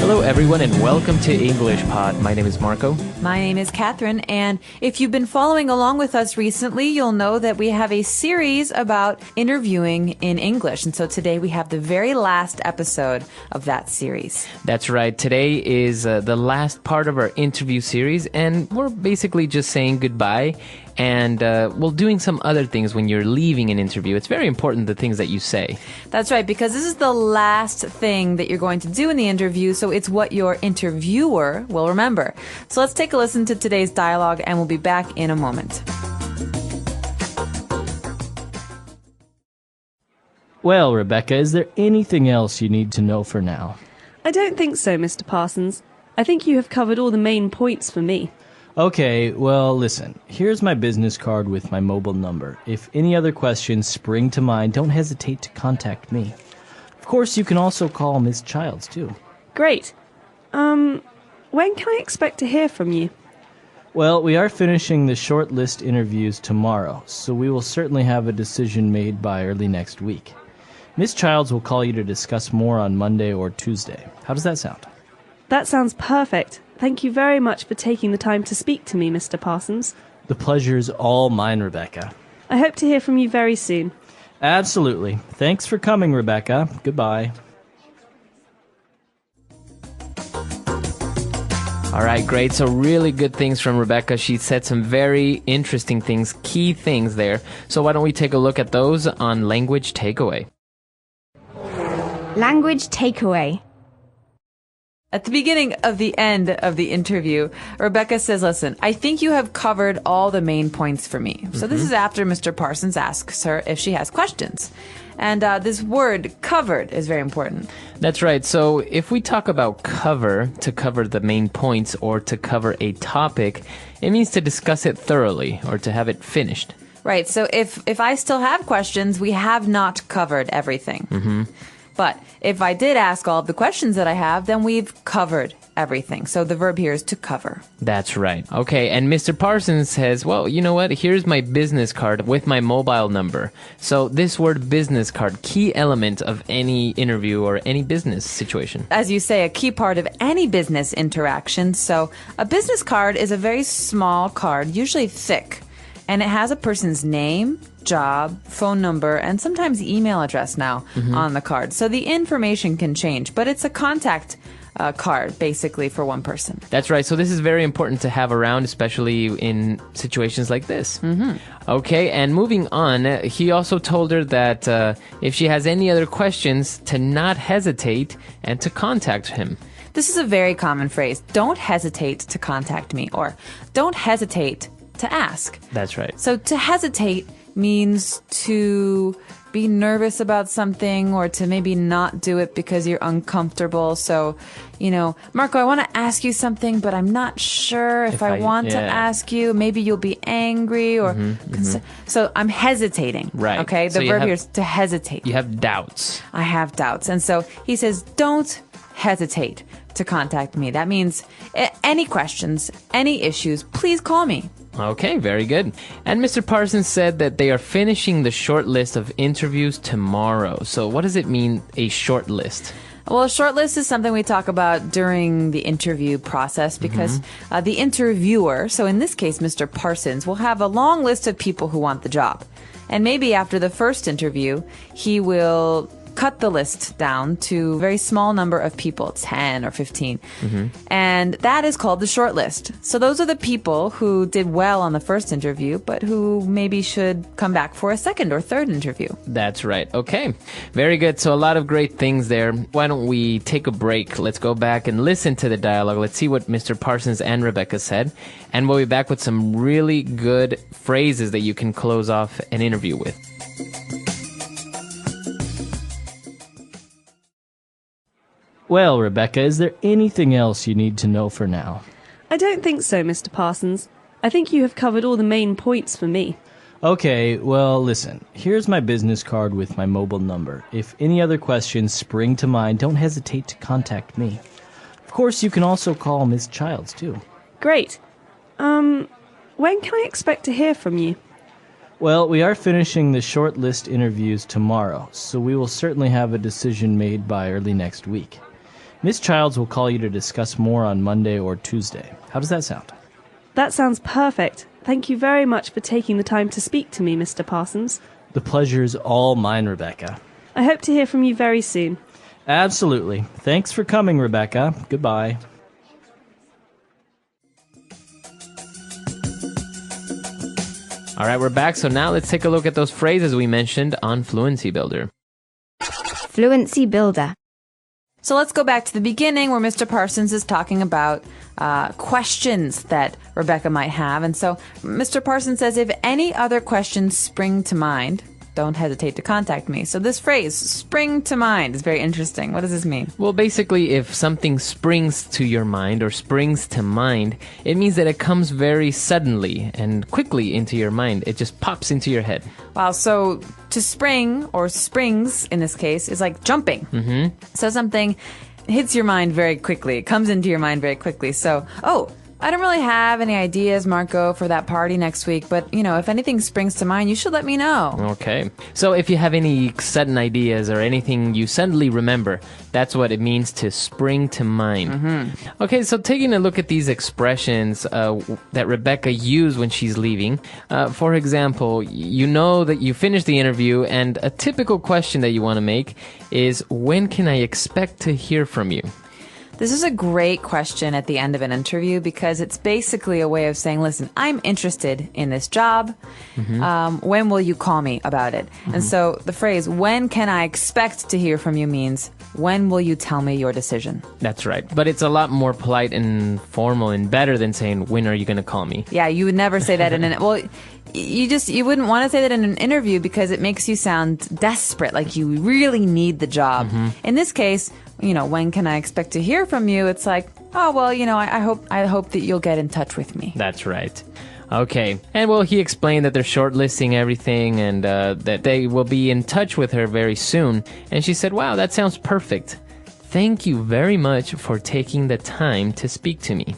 Hello, everyone, and welcome to English Pod. My name is Marco. My name is Catherine, and if you've been following along with us recently, you'll know that we have a series about interviewing in English. And so today we have the very last episode of that series. That's right. Today is the last part of our interview series, and we're basically just saying goodbye. And doing some other things when you're leaving an interview. It's very important, the things that you say. That's right, because this is the last thing that you're going to do in the interview, so it's what your interviewer will remember. So let's take a listen to today's dialogue, and we'll be back in a moment. Well, Rebecca, is there anything else you need to know for now? I don't think so, Mr. Parsons. I think you have covered all the main points for me. Okay, well, listen. Here's my business card with my mobile number. If any other questions spring to mind, don't hesitate to contact me. Of course, you can also call Miss Childs, too. Great. When can I expect to hear from you? Well, we are finishing the short list interviews tomorrow, so we will certainly have a decision made by early next week. Miss Childs will call you to discuss more on Monday or Tuesday. How does that sound? That sounds perfect. Thank you very much for taking the time to speak to me, Mr. Parsons. The pleasure's all mine, Rebecca. I hope to hear from you very soon. Absolutely. Thanks for coming, Rebecca. Goodbye. All right, great. So really good things from Rebecca. She said some very interesting things, key things there. So why don't we take a look at those on Language Takeaway. Language Takeaway. At the beginning of the end of the interview, Rebecca says, listen, I think you have covered all the main points for me. So this is after Mr. Parsons asks her if she has questions. And this word, covered, is very important. That's right. So if we talk about cover, to cover the main points or to cover a topic, it means to discuss it thoroughly or to have it finished. Right. So if I still have questions, we have not covered everything. Mm-hmm. But if I did ask all of the questions that I have, then we've covered everything. So the verb here is to cover. That's right. Okay, and Mr. Parsons says, well, you know what? Here's my business card with my mobile number. So this word business card, key element of any interview or any business situation. As you say, a key part of any business interaction. So a business card is a very small card, usually thick. And it has a person's name, job, phone number, and sometimes email address now on the card. So the information can change, but it's a contact card, basically, for one person. That's right. So this is very important to have around, especially in situations like this. Mm-hmm. Okay, and moving on, he also told her that if she has any other questions, to not hesitate and to contact him. This is a very common phrase. Don't hesitate to contact me, or don't hesitate to ask. That's right. So to hesitate means to be nervous about something or to maybe not do it because you're uncomfortable. So, you know, Marco, I want to ask you something, but I'm not sure if I want to ask you. Maybe you'll be angry or... So I'm hesitating. Right. Okay? The verb here is to hesitate. You have doubts. I have doubts. And so he says, don't hesitate to contact me. That means any questions, any issues, please call me. Okay, very good. And Mr. Parsons said that they are finishing the short list of interviews tomorrow. So what does it mean, a short list? Well, a short list is something we talk about during the interview process because the interviewer, so in this case, Mr. Parsons, will have a long list of people who want the job. And maybe after the first interview, he will cut the list down to a very small number of people, 10 or 15. And that is called the short list. So those are the people who did well on the first interview, but who maybe should come back for a second or third interview. That's right. Okay. Very good. So a lot of great things there. Why don't we take a break? Let's go back and listen to the dialogue. Let's see what Mr. Parsons and Rebecca said. And we'll be back with some really good phrases that you can close off an interview with. Well, Rebecca, is there anything else you need to know for now? I don't think so, Mr. Parsons. I think you have covered all the main points for me. Okay, well, listen. Here's my business card with my mobile number. If any other questions spring to mind, don't hesitate to contact me. Of course, you can also call Miss Childs, too. Great. When can I expect to hear from you? Well, we are finishing the short list interviews tomorrow, so we will certainly have a decision made by early next week. Miss Childs will call you to discuss more on Monday or Tuesday. How does that sound? That sounds perfect. Thank you very much for taking the time to speak to me, Mr. Parsons. The pleasure's all mine, Rebecca. I hope to hear from you very soon. Absolutely. Thanks for coming, Rebecca. Goodbye. All right, we're back. So now let's take a look at those phrases we mentioned on Fluency Builder. Fluency Builder. So let's go back to the beginning where Mr. Parsons is talking about questions that Rebecca might have. And so Mr. Parsons says, if any other questions spring to mind, don't hesitate to contact me. So this phrase, spring to mind, is very interesting. What does this mean? Well, basically, if something springs to your mind or springs to mind, it means that it comes very suddenly and quickly into your mind. It just pops into your head. Wow, so to spring, or springs in this case, is like jumping. Mm-hmm. So something hits your mind very quickly. It comes into your mind very quickly. So, I don't really have any ideas, Marco, for that party next week, but, if anything springs to mind, you should let me know. Okay. So if you have any sudden ideas or anything you suddenly remember, that's what it means to spring to mind. Mm-hmm. Okay, so taking a look at these expressions that Rebecca used when she's leaving. For example, you know that you finished the interview, and a typical question that you want to make is, when can I expect to hear from you? This is a great question at the end of an interview because it's basically a way of saying, listen, I'm interested in this job. Mm-hmm. When will you call me about it? Mm-hmm. And so the phrase, when can I expect to hear from you, means, when will you tell me your decision? That's right. But it's a lot more polite and formal and better than saying, when are you going to call me? Yeah, you would never say that in an... Well, you wouldn't want to say that in an interview because it makes you sound desperate, like you really need the job. Mm-hmm. In this case, when can I expect to hear from you? It's like, oh, well, I hope that you'll get in touch with me. That's right. Okay. And well, he explained that they're shortlisting everything and that they will be in touch with her very soon. And she said, wow, that sounds perfect. Thank you very much for taking the time to speak to me.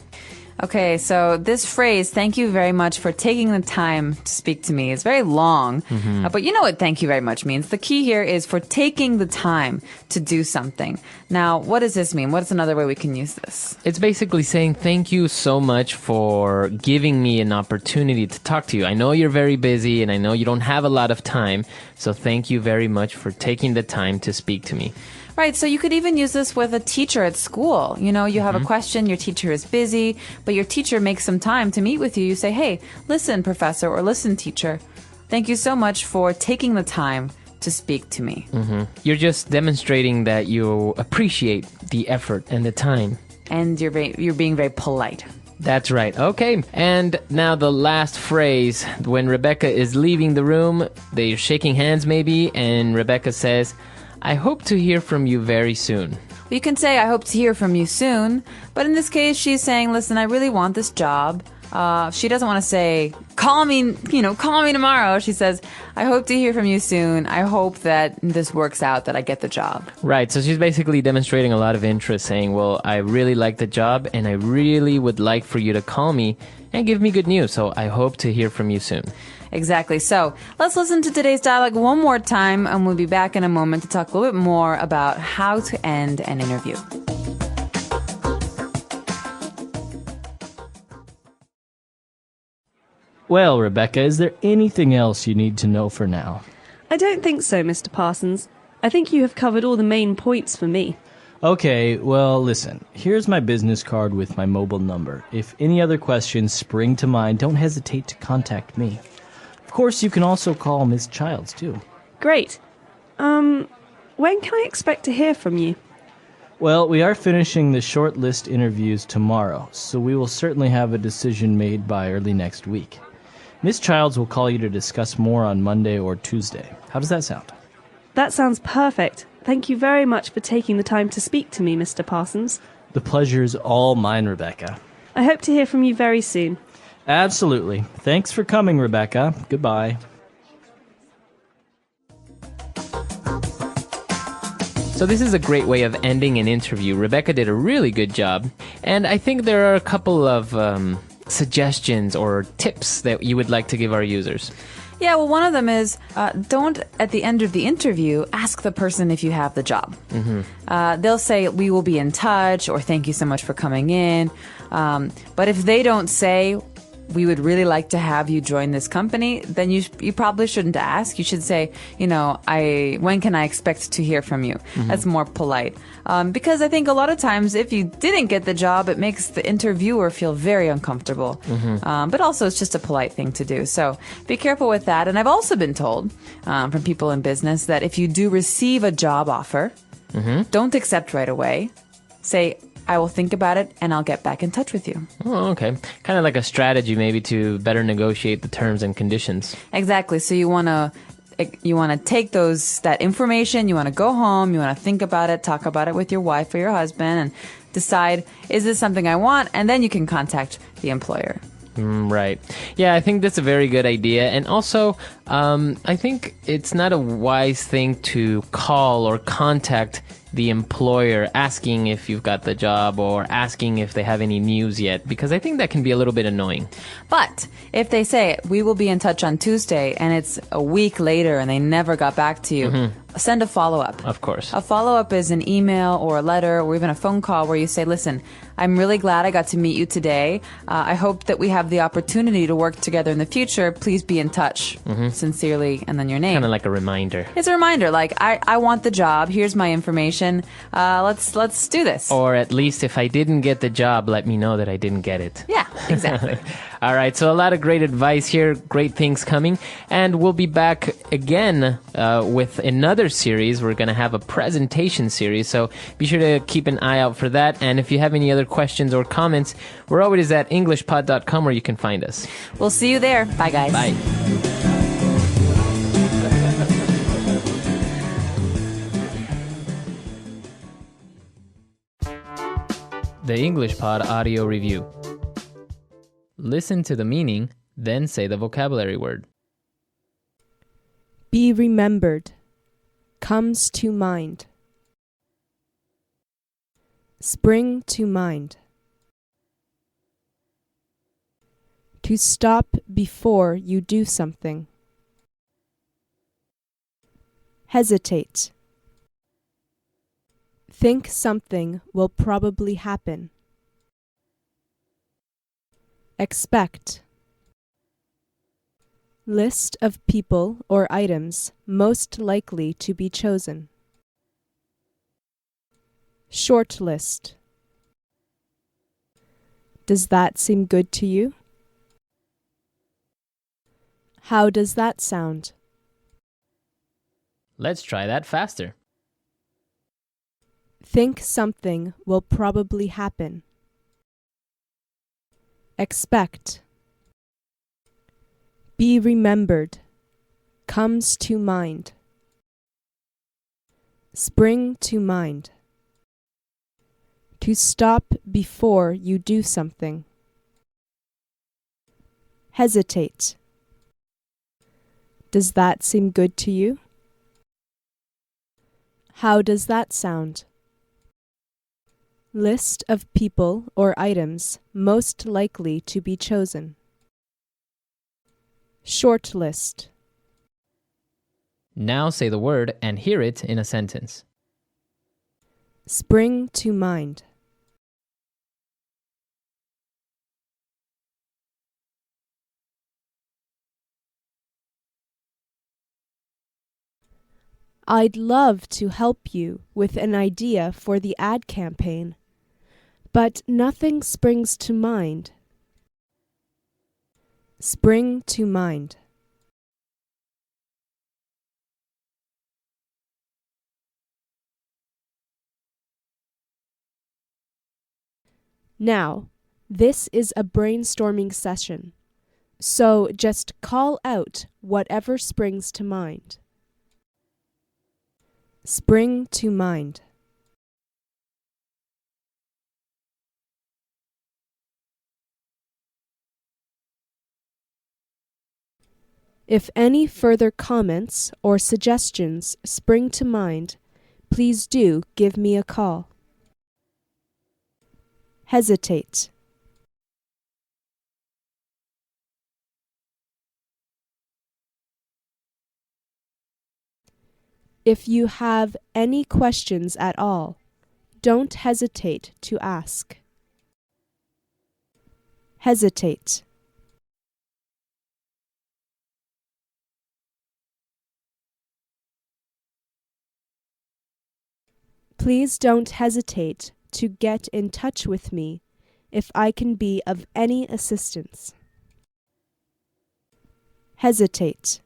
Okay, so this phrase, thank you very much for taking the time to speak to me, is very long. Mm-hmm. But you know what thank you very much means. The key here is for taking the time to do something. Now, what does this mean? What's another way we can use this? It's basically saying thank you so much for giving me an opportunity to talk to you. I know you're very busy and I know you don't have a lot of time. So thank you very much for taking the time to speak to me. Right, so you could even use this with a teacher at school. You have a question, your teacher is busy, but your teacher makes some time to meet with you. You say, hey, listen, professor, or listen, teacher. Thank you so much for taking the time to speak to me. Mm-hmm. You're just demonstrating that you appreciate the effort and the time. And you're being very polite. That's right. Okay. And now the last phrase. When Rebecca is leaving the room, they're shaking hands maybe, and Rebecca says, I hope to hear from you very soon. You can say, I hope to hear from you soon. But in this case, she's saying, listen, I really want this job. She doesn't want to say, call me tomorrow. She says, I hope to hear from you soon. I hope that this works out, that I get the job. Right. So she's basically demonstrating a lot of interest, saying, well, I really like the job and I really would like for you to call me and give me good news. So I hope to hear from you soon. Exactly. So let's listen to today's dialogue one more time, and we'll be back in a moment to talk a little bit more about how to end an interview. Well, Rebecca, is there anything else you need to know for now? I don't think so, Mr. Parsons. I think you have covered all the main points for me. Okay, well, listen. Here's my business card with my mobile number. If any other questions spring to mind, don't hesitate to contact me. Of course, you can also call Miss Childs, too. Great. When can I expect to hear from you? Well, we are finishing the short list interviews tomorrow, so we will certainly have a decision made by early next week. Miss Childs will call you to discuss more on Monday or Tuesday. How does that sound? That sounds perfect. Thank you very much for taking the time to speak to me, Mr. Parsons. The pleasure's all mine, Rebecca. I hope to hear from you very soon. Absolutely. Thanks for coming, Rebecca. Goodbye. So this is a great way of ending an interview. Rebecca did a really good job. And I think there are a couple of suggestions or tips that you would like to give our users. Yeah, well, one of them is don't, at the end of the interview, ask the person if you have the job. They'll say, we will be in touch, or thank you so much for coming in. But if they don't say, we would really like to have you join this company, then you probably shouldn't ask. You should say, when can I expect to hear from you? That's more polite. Because I think a lot of times if you didn't get the job, it makes the interviewer feel very uncomfortable. But also it's just a polite thing to do. So be careful with that. And I've also been told from people in business that if you do receive a job offer, don't accept right away. Say, I will think about it and I'll get back in touch with you. Oh, okay. Kind of like a strategy maybe to better negotiate the terms and conditions. Exactly. So you want to take that information, you want to go home, you want to think about it, talk about it with your wife or your husband, and decide, is this something I want? And then you can contact the employer. Right. Yeah, I think that's a very good idea. And also, I think it's not a wise thing to call or contact the employer asking if you've got the job or asking if they have any news yet, because I think that can be a little bit annoying. But if they say, we will be in touch on Tuesday, and it's a week later and they never got back to you, send a follow-up. Of course. A follow-up is an email or a letter or even a phone call where you say, listen, I'm really glad I got to meet you today. I hope that we have the opportunity to work together in the future. Please be in touch. Sincerely, and then your name. Kind of like a reminder. It's a reminder, like, I want the job. Here's my information. Let's do this. Or at least if I didn't get the job, let me know that I didn't get it. Yeah, exactly. All right, so a lot of great advice here, great things coming. And we'll be back again with another series. We're going to have a presentation series, so be sure to keep an eye out for that. And if you have any other questions or comments, we're always at englishpod.com where you can find us. We'll see you there. Bye, guys. Bye. The English Pod Audio Review. Listen to the meaning, then say the vocabulary word. Be remembered. Comes to mind. Spring to mind. To stop before you do something. Hesitate. Think something will probably happen. Expect. List of people or items most likely to be chosen. Short list. Does that seem good to you? How does that sound? Let's try that faster. Think something will probably happen. Expect. Be remembered. Comes to mind. Spring to mind. To stop before you do something. Hesitate. Does that seem good to you? How does that sound? List of people or items most likely to be chosen. Short list. Now say the word and hear it in a sentence. Spring to mind. I'd love to help you with an idea for the ad campaign, but nothing springs to mind. Spring to mind. Now, this is a brainstorming session, so just call out whatever springs to mind. Spring to mind. If any further comments or suggestions spring to mind, please do give me a call. Hesitate. If you have any questions at all, don't hesitate to ask. Hesitate. Please don't hesitate to get in touch with me if I can be of any assistance. Hesitate.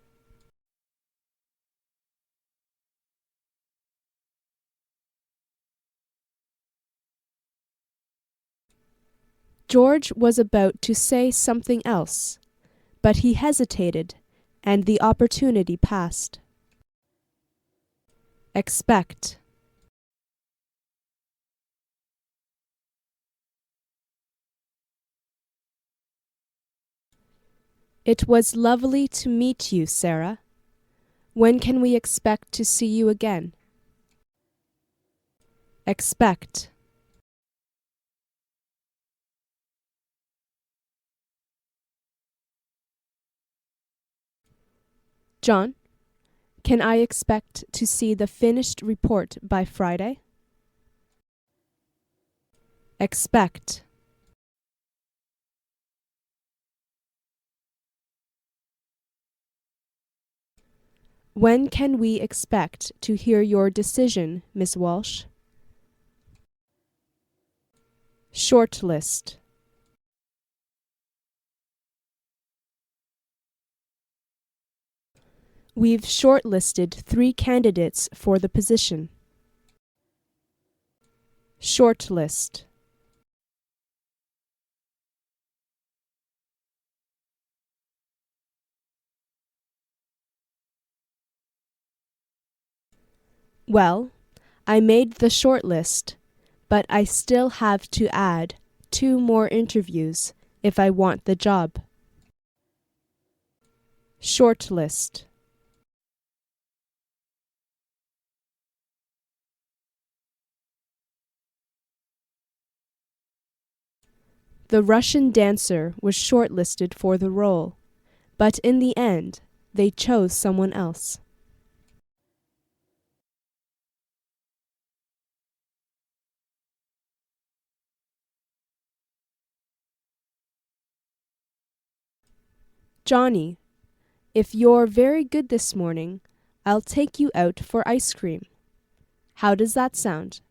George was about to say something else, but he hesitated, and the opportunity passed. Expect. It was lovely to meet you, Sarah. When can we expect to see you again? Expect. John, can I expect to see the finished report by Friday? Expect. When can we expect to hear your decision, Miss Walsh? Shortlist. We've shortlisted 3 candidates for the position. Shortlist. Well, I made the shortlist, but I still have to add 2 more interviews if I want the job. Shortlist. The Russian dancer was shortlisted for the role, but in the end, they chose someone else. Johnny, if you're very good this morning, I'll take you out for ice cream. How does that sound?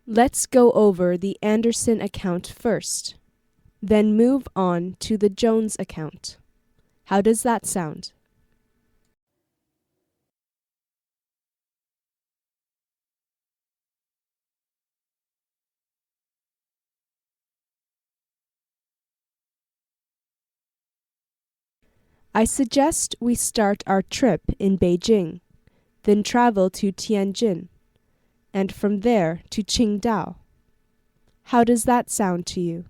Let's go over the Anderson account first, then move on to the Jones account. How does that sound? I suggest we start our trip in Beijing, then travel to Tianjin, and from there to Qingdao. How does that sound to you?